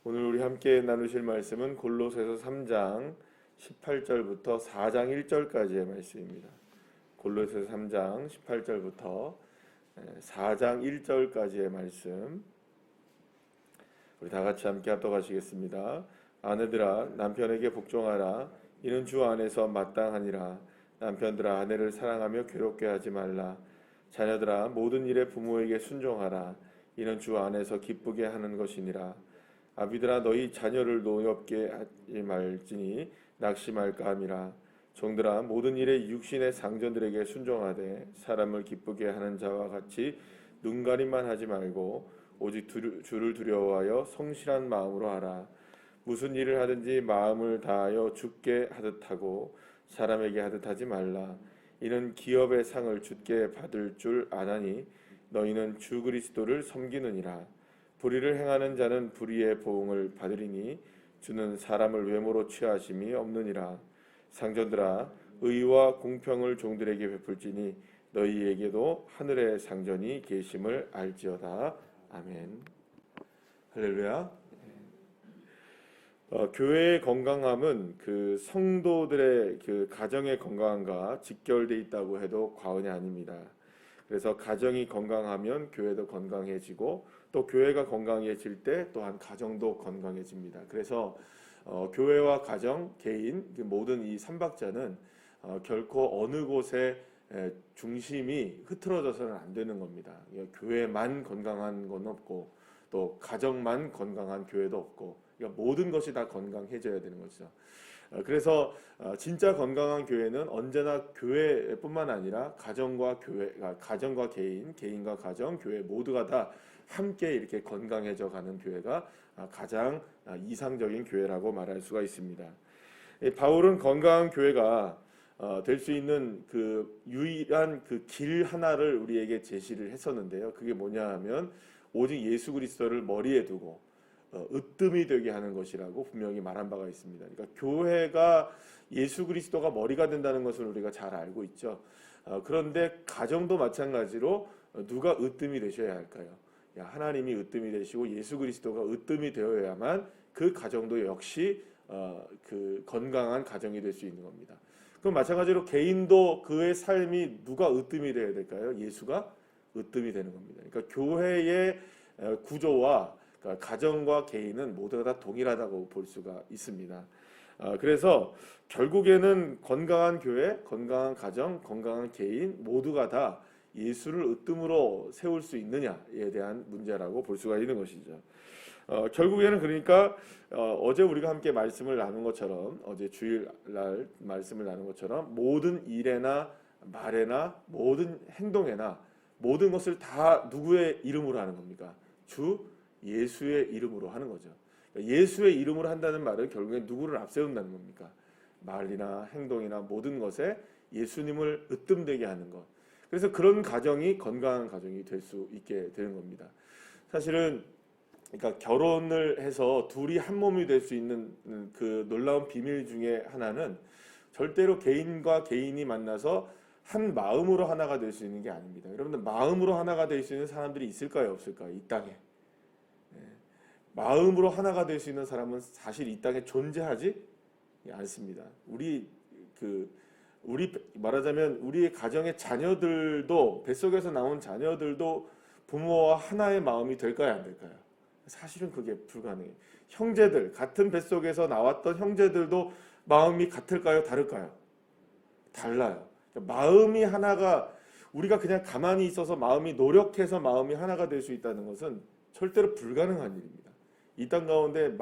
오늘 우리 함께 나누실 말씀은 골로새서 3장 18절부터 4장 1절까지의 말씀입니다. 골로새서 3장 18절부터 4장 1절까지의 말씀, 우리 다 같이 함께 합독하시겠습니다. 아내들아 남편에게 복종하라. 이는 주 안에서 마땅하니라. 남편들아 아내를 사랑하며 괴롭게 하지 말라. 자녀들아 모든 일에 부모에게 순종하라. 이는 주 안에서 기쁘게 하는 것이니라. 아비들아 너희 자녀를 노엽게 하지 말지니 낙심할까 함이라. 종들아 모든 일에 육신의 상전들에게 순종하되 사람을 기쁘게 하는 자와 같이 눈가림만 하지 말고 오직 주를 두려워하여 성실한 마음으로 하라. 무슨 일을 하든지 마음을 다하여 주께 하듯 하고 사람에게 하듯 하지 말라. 이는 기업의 상을 주께 받을 줄 아나니 너희는 주 그리스도를 섬기느니라. 불의를 행하는 자는 불의의 보응을 받으리니 주는 사람을 외모로 취하심이 없느니라. 상전들아 의와 공평을 종들에게 베풀지니 너희에게도 하늘의 상전이 계심을 알지어다. 아멘. 할렐루야. 교회의 건강함은 그 성도들의 그 가정의 건강함과 직결되어 있다고 해도 과언이 아닙니다. 그래서 가정이 건강하면 교회도 건강해지고 또 교회가 건강해질 때 또한 가정도 건강해집니다. 그래서 교회와 가정, 개인 모든 이 삼박자는 결코 어느 곳에 중심이 흐트러져서는 안 되는 겁니다. 교회만 건강한 건 없고 또 가정만 건강한 교회도 없고 그러니까 모든 것이 다 건강해져야 되는 거죠. 그래서 진짜 건강한 교회는 언제나 교회뿐만 아니라 가정과 교회, 가정과 개인, 개인과 가정, 교회 모두가 다 함께 이렇게 건강해져 가는 교회가 가장 이상적인 교회라고 말할 수가 있습니다. 바울은 건강한 교회가 될 수 있는 그 유일한 그 길 하나를 우리에게 제시를 했었는데요. 그게 뭐냐 하면 오직 예수 그리스도를 머리에 두고 으뜸이 되게 하는 것이라고 분명히 말한 바가 있습니다. 그러니까 교회가 예수 그리스도가 머리가 된다는 것을 우리가 잘 알고 있죠. 그런데 가정도 마찬가지로 누가 으뜸이 되셔야 할까요? 하나님이 으뜸이 되시고 예수 그리스도가 으뜸이 되어야만 그 가정도 역시 그 건강한 가정이 될 수 있는 겁니다. 그럼 마찬가지로 개인도 그의 삶이 누가 으뜸이 되어야 될까요? 예수가 으뜸이 되는 겁니다. 그러니까 교회의 구조와 가정과 개인은 모두가 다 동일하다고 볼 수가 있습니다. 그래서 결국에는 건강한 교회, 건강한 가정, 건강한 개인 모두가 다 예수를 으뜸으로 세울 수 있느냐에 대한 문제라고 볼 수가 있는 것이죠. 결국에는 그러니까 어제 우리가 함께 말씀을 나눈 것처럼 어제 주일날 말씀을 나눈 것처럼 모든 일에나 말에나 모든 행동에나 모든 것을 다 누구의 이름으로 하는 겁니까? 주 예수의 이름으로 하는 거죠. 예수의 이름으로 한다는 말은 결국엔 누구를 앞세운다는 겁니까? 말이나 행동이나 모든 것에 예수님을 으뜸되게 하는 것. 그래서 그런 가정이 건강한 가정이 될 수 있게 되는 겁니다. 사실은 그러니까 결혼을 해서 둘이 한 몸이 될 수 있는 그 놀라운 비밀 중에 하나는 절대로 개인과 개인이 만나서 한 마음으로 하나가 될 수 있는 게 아닙니다. 여러분들 마음으로 하나가 될 수 있는 사람들이 있을까요, 없을까요? 이 땅에. 마음으로 하나가 될 수 있는 사람은 사실 이 땅에 존재하지 않습니다. 우리 말하자면 우리의 가정의 자녀들도 뱃속에서 나온 자녀들도 부모와 하나의 마음이 될까요, 안 될까요? 사실은 그게 불가능해요. 형제들 같은 뱃속에서 나왔던 형제들도 마음이 같을까요, 다를까요? 달라요. 마음이 하나가 우리가 그냥 가만히 있어서 마음이 노력해서 마음이 하나가 될 수 있다는 것은 절대로 불가능한 일입니다. 이 땅 가운데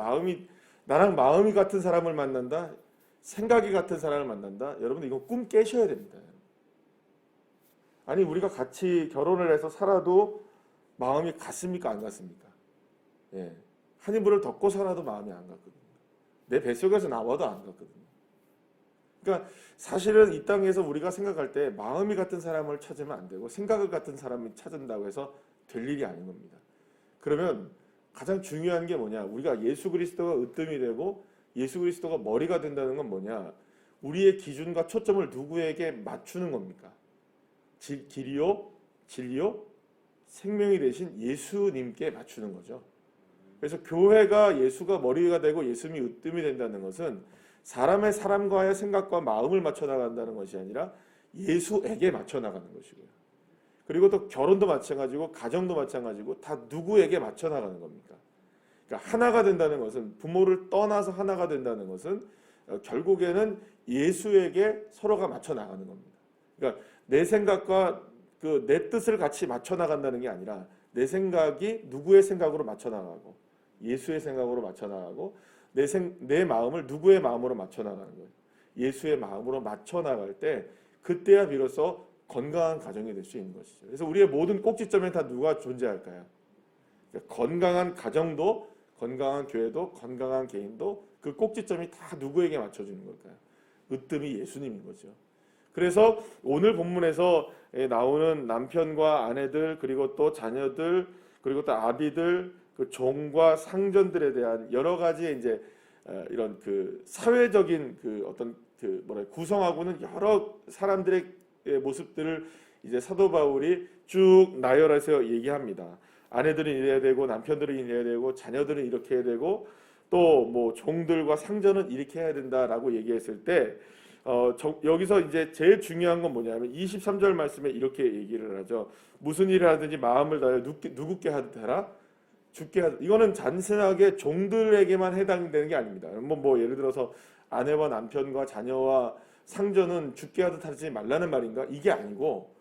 나랑 마음이 같은 사람을 만난다, 생각이 같은 사람을 만난다. 여러분 이거 꿈 깨셔야 됩니다. 아니 우리가 같이 결혼을 해서 살아도 마음이 같습니까, 안 같습니까? 예, 한 이불을 덮고 살아도 마음이 안 같거든요. 내 뱃속에서 나와도 안 같거든요. 그러니까 사실은 이 땅에서 우리가 생각할 때 마음이 같은 사람을 찾으면 안 되고 생각을 같은 사람을 찾는다고 해서 될 일이 아닌 겁니다. 그러면 가장 중요한 게 뭐냐? 우리가 예수 그리스도가 으뜸이 되고 예수 그리스도가 머리가 된다는 건 뭐냐? 우리의 기준과 초점을 누구에게 맞추는 겁니까? 길이요, 진리요, 생명이 되신 예수님께 맞추는 거죠. 그래서 교회가 예수가 머리가 되고 예수님이 으뜸이 된다는 것은 사람의 사람과의 생각과 마음을 맞춰 나간다는 것이 아니라 예수에게 맞춰 나가는 것이고요. 그리고 또 결혼도 마찬가지고 가정도 마찬가지고 다 누구에게 맞춰 나가는 겁니까? 그러니까 하나가 된다는 것은, 부모를 떠나서 하나가 된다는 것은 결국에는 예수에게 서로가 맞춰 나가는 겁니다. 그러니까 내 생각과 내 뜻을 같이 맞춰 나간다는 게 아니라 내 생각이 누구의 생각으로 맞춰 나가고 예수의 생각으로 맞춰 나가고 내 마음을 누구의 마음으로 맞춰 나가는 거예요. 예수의 마음으로 맞춰 나갈 때 그때야 비로소 건강한 가정이 될 수 있는 것이죠. 그래서 우리의 모든 꼭지점에 다 누가 존재할까요? 그러니까 건강한 가정도, 건강한 교회도, 건강한 개인도 그 꼭지점이 다 누구에게 맞춰주는 걸까요? 으뜸이 예수님인 거죠. 그래서 오늘 본문에서 나오는 남편과 아내들, 그리고 또 자녀들, 그리고 또 아비들, 그 종과 상전들에 대한 여러 가지 이제 이런 사회적인 어떤 구성하고는 여러 사람들의 모습들을 이제 사도 바울이 쭉 나열해서 얘기합니다. 아내들은 이래야 되고, 남편들은 이래야 되고, 자녀들은 이렇게 해야 되고, 또 뭐 종들과 상전은 이렇게 해야 된다라고 얘기했을 때 여기서 이제 제일 중요한 건 뭐냐면 23절 말씀에 이렇게 얘기를 하죠. 무슨 일을 하든지 마음을 다하여 누구께 하듯 해라. 죽게 하듯. 이거는 단순하게 종들에게만 해당되는 게 아닙니다. 뭐 예를 들어서 아내와 남편과 자녀와 상전은 죽게 하듯 하지 말라는 말인가? 이게 아니고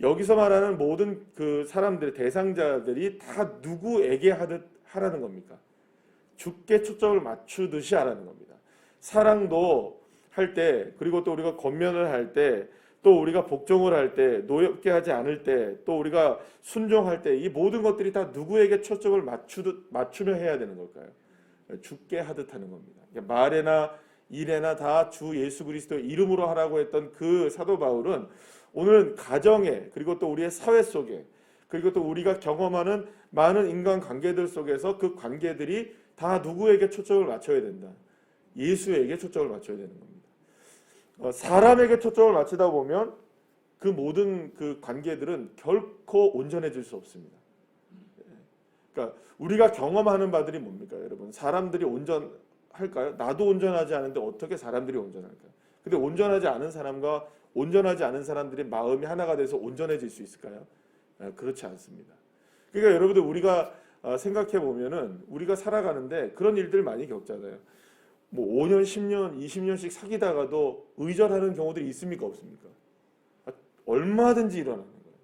여기서 말하는 모든 그 사람들, 대상자들이 다 누구에게 하듯 하라는 겁니까? 죽게 초점을 맞추듯이 하라는 겁니다. 사랑도 할 때, 그리고 또 우리가 권면을 할 때, 또 우리가 복종을 할 때, 노엽게 하지 않을 때, 또 우리가 순종할 때, 이 모든 것들이 다 누구에게 초점을 맞추며 해야 되는 걸까요? 죽게 하듯 하는 겁니다. 그러니까 말에나 일에나 다 주 예수 그리스도의 이름으로 하라고 했던 그 사도 바울은 오늘 가정에, 그리고 또 우리의 사회 속에, 그리고 또 우리가 경험하는 많은 인간 관계들 속에서 그 관계들이 다 누구에게 초점을 맞춰야 된다. 예수에게 초점을 맞춰야 되는 겁니다. 사람에게 초점을 맞추다 보면 그 모든 그 관계들은 결코 온전해질 수 없습니다. 그러니까 우리가 경험하는 바들이 뭡니까, 여러분? 사람들이 온전할까요? 나도 온전하지 않은데 어떻게 사람들이 온전할까요? 근데 온전하지 않은 사람과 온전하지 않은 사람들의 마음이 하나가 돼서 온전해질 수 있을까요? 그렇지 않습니다. 그러니까 여러분들 우리가 생각해 보면은 우리가 살아가는데 그런 일들 많이 겪잖아요. 뭐 5년, 10년, 20년씩 사귀다가도 의절하는 경우들이 있습니까, 없습니까? 얼마든지 일어나는 거예요.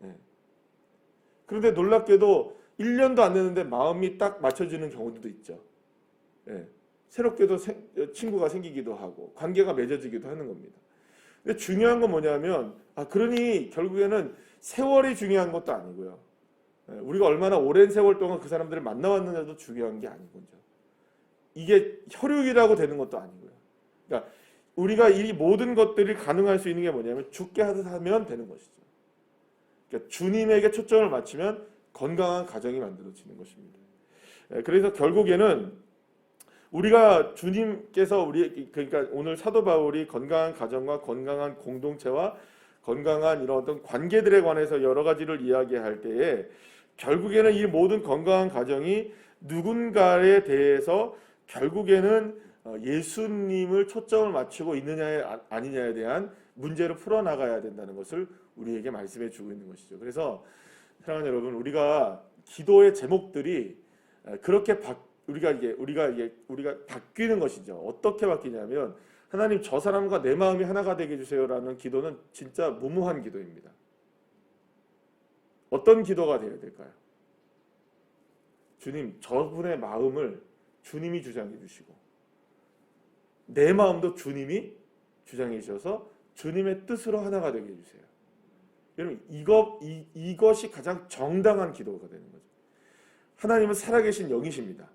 네. 그런데 놀랍게도 1년도 안 되는데 마음이 딱 맞춰지는 경우들도 있죠. 네. 새롭게도 친구가 생기기도 하고 관계가 맺어지기도 하는 겁니다. 근데 중요한 건 뭐냐면 그러니 결국에는 세월이 중요한 것도 아니고요. 우리가 얼마나 오랜 세월 동안 그 사람들을 만나왔느냐도 중요한 게 아니군요. 이게 혈육이라고 되는 것도 아니고요. 그러니까 우리가 이 모든 것들이 가능할 수 있는 게 뭐냐면 죽게 하듯 하면 되는 것이죠. 그러니까 주님에게 초점을 맞추면 건강한 가정이 만들어지는 것입니다. 그래서 결국에는 우리가 주님께서 그러니까 오늘 사도 바울이 건강한 가정과 건강한 공동체와 건강한 이런 어떤 관계들에 관해서 여러 가지를 이야기할 때에 결국에는 이 모든 건강한 가정이 누군가에 대해서 결국에는 예수님을 초점을 맞추고 있느냐 아니냐에 대한 문제를 풀어나가야 된다는 것을 우리에게 말씀해 주고 있는 것이죠. 그래서 사랑하는 여러분, 우리가 기도의 제목들이 그렇게 우리가 바뀌는 것이죠. 어떻게 바뀌냐면 하나님, 저 사람과 내 마음이 하나가 되게 해주세요라는 기도는 진짜 무모한 기도입니다. 어떤 기도가 되어야 될까요? 주님, 저분의 마음을 주님이 주장해 주시고 내 마음도 주님이 주장해 주셔서 주님의 뜻으로 하나가 되게 해주세요. 여러분, 이것이 가장 정당한 기도가 되는 거죠. 하나님은 살아계신 영이십니다.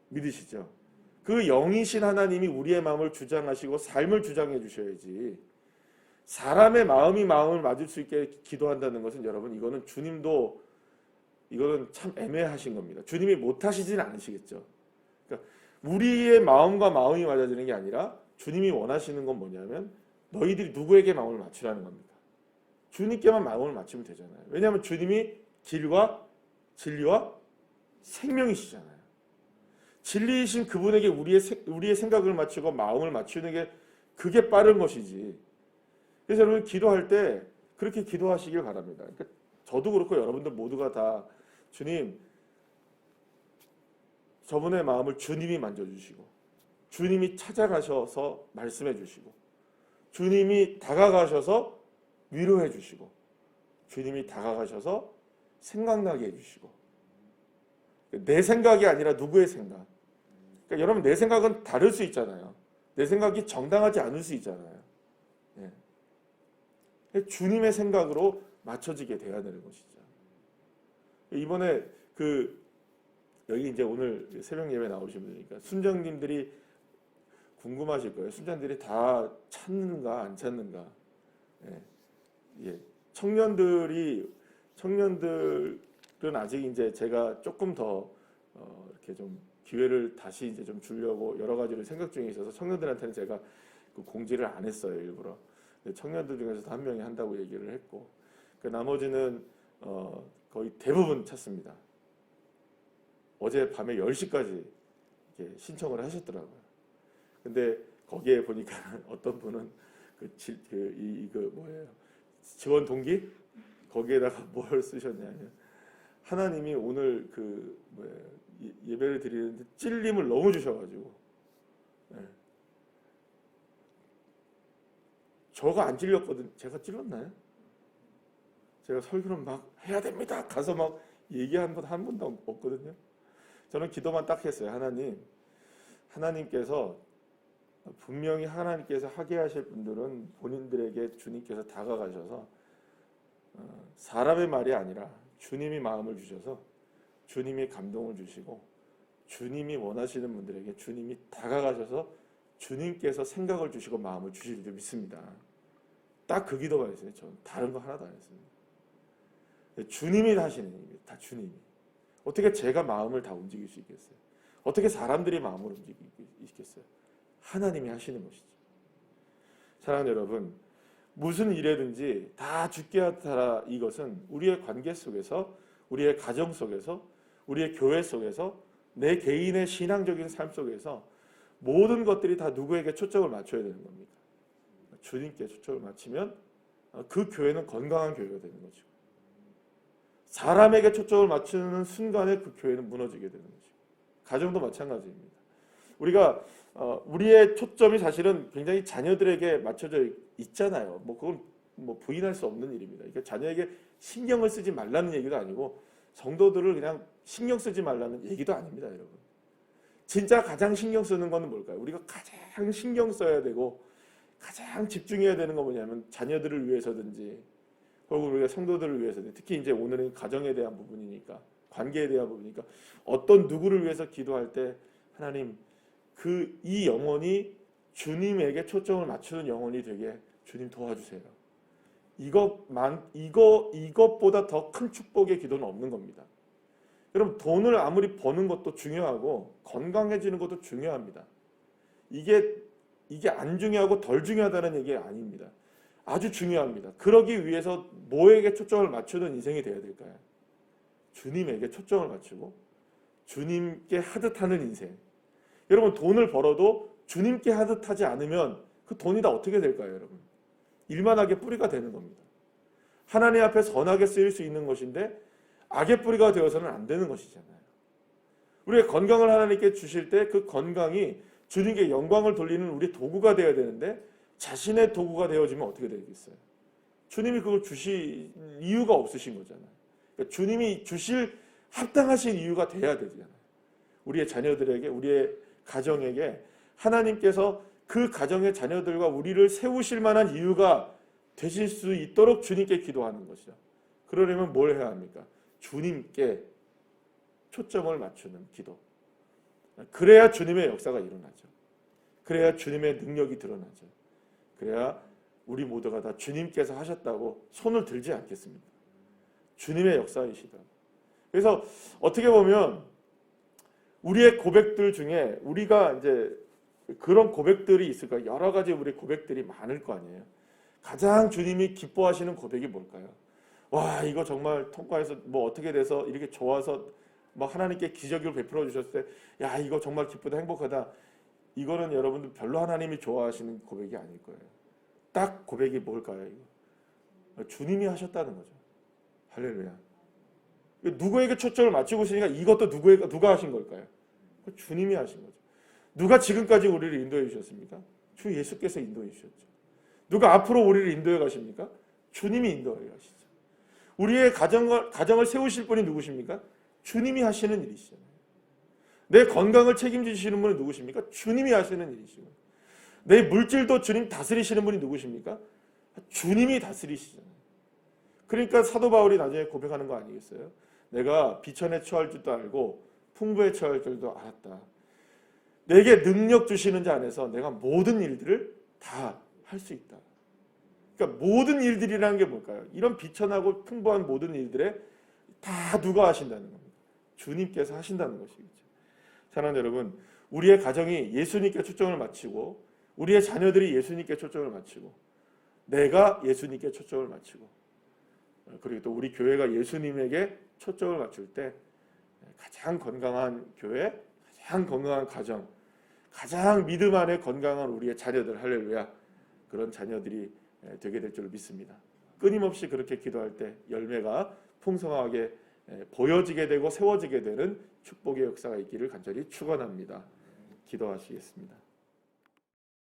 믿으시죠? 그 영이신 하나님이 우리의 마음을 주장하시고 삶을 주장해 주셔야지, 사람의 마음을 맞을 수 있게 기도한다는 것은 여러분, 이거는 참 애매하신 겁니다. 주님이 못하시진 않으시겠죠. 그러니까 우리의 마음과 마음이 맞아지는 게 아니라 주님이 원하시는 건 뭐냐면 너희들이 누구에게 마음을 맞추라는 겁니다. 주님께만 마음을 맞추면 되잖아요. 왜냐하면 주님이 길과 진리와 생명이시잖아요. 진리이신 그분에게 우리의 생각을 맞추고 마음을 맞추는 게 그게 빠른 것이지. 그래서 여러분 기도할 때 그렇게 기도하시길 바랍니다. 그러니까 저도 그렇고 여러분들 모두가 다 주님, 저분의 마음을 주님이 만져주시고 주님이 찾아가셔서 말씀해 주시고 주님이 다가가셔서 위로해 주시고 주님이 다가가셔서 생각나게 해주시고 내 생각이 아니라 누구의 생각. 그러니까 여러분 내 생각은 다를 수 있잖아요. 내 생각이 정당하지 않을 수 있잖아요. 예. 주님의 생각으로 맞춰지게 돼야 되는 것이죠. 이번에 여기 이제 오늘 새벽 예배 나오신 분이니까 순장님들이 궁금하실 거예요. 순장들이 다 찾는가 안 찾는가. 예. 청년들은 아직 이제 제가 조금 더 이렇게 좀 기회를 다시 이제 좀 주려고 여러 가지를 생각 중에 있어서 청년들한테는 제가 그 공지를 안 했어요, 일부러. 청년들 중에서도 한 명이 한다고 얘기를 했고, 그 나머지는 거의 대부분 찾습니다. 어제 밤에 10시까지 이렇게 신청을 하셨더라고요. 근데 거기에 보니까 어떤 분은 뭐예요? 지원 동기? 거기에다가 뭘 쓰셨냐면 하나님이 오늘 예배를 드리는데 찔림을 너무 주셔가지고 저가 안 찔렸거든. 제가 찔렀나요? 제가 설교를 막 해야 됩니다. 가서 막 얘기한 번 한 번도 없거든요. 저는 기도만 딱 했어요. 하나님께서 분명히 하나님께서 하게 하실 분들은 본인들에게 주님께서 다가가셔서 사람의 말이 아니라 주님이 마음을 주셔서 주님이 감동을 주시고 주님이 원하시는 분들에게 주님이 다가가셔서 주님께서 생각을 주시고 마음을 주실 줄 믿습니다. 딱 그 기도가 있어요. 저는 다른 거 하나도 안 했습니다. 주님이 하시는 일이에요. 다 주님이. 어떻게 제가 마음을 다 움직일 수 있겠어요? 어떻게 사람들이 마음을 움직일 수 있겠어요? 하나님이 하시는 것이죠. 사랑하는 여러분, 무슨 일이든지 다 죽게 하라, 이것은 우리의 관계 속에서, 우리의 가정 속에서, 우리의 교회 속에서, 내 개인의 신앙적인 삶 속에서 모든 것들이 다 누구에게 초점을 맞춰야 되는 겁니다. 주님께 초점을 맞추면 그 교회는 건강한 교회가 되는 거죠. 사람에게 초점을 맞추는 순간에 그 교회는 무너지게 되는 거죠. 가정도 마찬가지입니다. 우리의 초점이 사실은 굉장히 자녀들에게 맞춰져 있잖아요. 그건 부인할 수 없는 일입니다. 그러니까 자녀에게 신경을 쓰지 말라는 얘기도 아니고 성도들을 그냥 신경 쓰지 말라는 얘기도 아닙니다, 여러분. 진짜 가장 신경 쓰는 건 뭘까요? 우리가 가장 신경 써야 되고 가장 집중해야 되는 건 뭐냐면 자녀들을 위해서든지 혹은 우리가 성도들을 위해서든지, 특히 이제 오늘은 가정에 대한 부분이니까, 관계에 대한 부분이니까 어떤 누구를 위해서 기도할 때 하나님 이 영혼이 주님에게 초점을 맞추는 영혼이 되게 주님 도와주세요. 이것보다 더 큰 축복의 기도는 없는 겁니다. 여러분, 돈을 아무리 버는 것도 중요하고 건강해지는 것도 중요합니다. 이게 안 중요하고 덜 중요하다는 얘기 아닙니다. 아주 중요합니다. 그러기 위해서 뭐에게 초점을 맞추는 인생이 되어야 될까요? 주님에게 초점을 맞추고 주님께 하듯 하는 인생. 여러분, 돈을 벌어도 주님께 하듯 하지 않으면 그 돈이 다 어떻게 될까요, 여러분? 일만하게 뿌리가 되는 겁니다. 하나님 앞에 선하게 쓰일 수 있는 것인데 악의 뿌리가 되어서는 안 되는 것이잖아요. 우리의 건강을 하나님께 주실 때 그 건강이 주님께 영광을 돌리는 우리 도구가 되어야 되는데 자신의 도구가 되어지면 어떻게 되겠어요? 주님이 그걸 주실 이유가 없으신 거잖아요. 그러니까 주님이 주실 합당하신 이유가 돼야 되잖아요. 우리의 자녀들에게, 우리의 가정에게 하나님께서 그 가정의 자녀들과 우리를 세우실 만한 이유가 되실 수 있도록 주님께 기도하는 것이죠. 그러려면 뭘 해야 합니까? 주님께 초점을 맞추는 기도. 그래야 주님의 역사가 일어나죠. 그래야 주님의 능력이 드러나죠. 그래야 우리 모두가 다 주님께서 하셨다고 손을 들지 않겠습니다. 주님의 역사이시다. 그래서 어떻게 보면 우리의 고백들 중에 우리가 이제 그런 고백들이 있을까? 여러 가지 우리 고백들이 많을 거 아니에요. 가장 주님이 기뻐하시는 고백이 뭘까요? 와, 이거 정말 통과해서 어떻게 돼서 이렇게 좋아서 뭐 하나님께 기적을 베풀어 주셨을 때, 야, 이거 정말 기쁘다, 행복하다. 이거는 여러분들 별로 하나님이 좋아하시는 고백이 아닐 거예요. 딱 고백이 뭘까요? 이거? 주님이 하셨다는 거죠. 할렐루야. 누구에게 초점을 맞추고 있으니까 이것도 누가 하신 걸까요? 주님이 하신 거죠. 누가 지금까지 우리를 인도해 주셨습니까? 주 예수께서 인도해 주셨죠. 누가 앞으로 우리를 인도해 가십니까? 주님이 인도해 가시죠. 우리의 가정을 세우실 분이 누구십니까? 주님이 하시는 일이시잖아요. 내 건강을 책임지시는 분이 누구십니까? 주님이 하시는 일이시고, 내 물질도 주님 다스리시는 분이 누구십니까? 주님이 다스리시잖아요. 그러니까 사도 바울이 나중에 고백하는 거 아니겠어요? 내가 비천에 처할 줄도 알고 풍부에 처할 줄도 알았다. 내게 능력 주시는 자 안에서 내가 모든 일들을 다 할 수 있다. 그러니까 모든 일들이라는 게 뭘까요? 이런 비천하고 풍부한 모든 일들에 다 누가 하신다는 겁니다. 주님께서 하신다는 것이겠죠. 사랑하는 여러분, 우리의 가정이 예수님께 초점을 맞추고, 우리의 자녀들이 예수님께 초점을 맞추고, 내가 예수님께 초점을 맞추고, 그리고 또 우리 교회가 예수님에게 초점을 맞출 때 가장 건강한 교회, 가장 건강한 가정, 가장 믿음 안에 건강한 우리의 자녀들, 할렐루야, 그런 자녀들이 되게 될 줄 믿습니다. 끊임없이 그렇게 기도할 때 열매가 풍성하게 보여지게 되고 세워지게 되는 축복의 역사가 있기를 간절히 축원합니다. 기도하시겠습니다.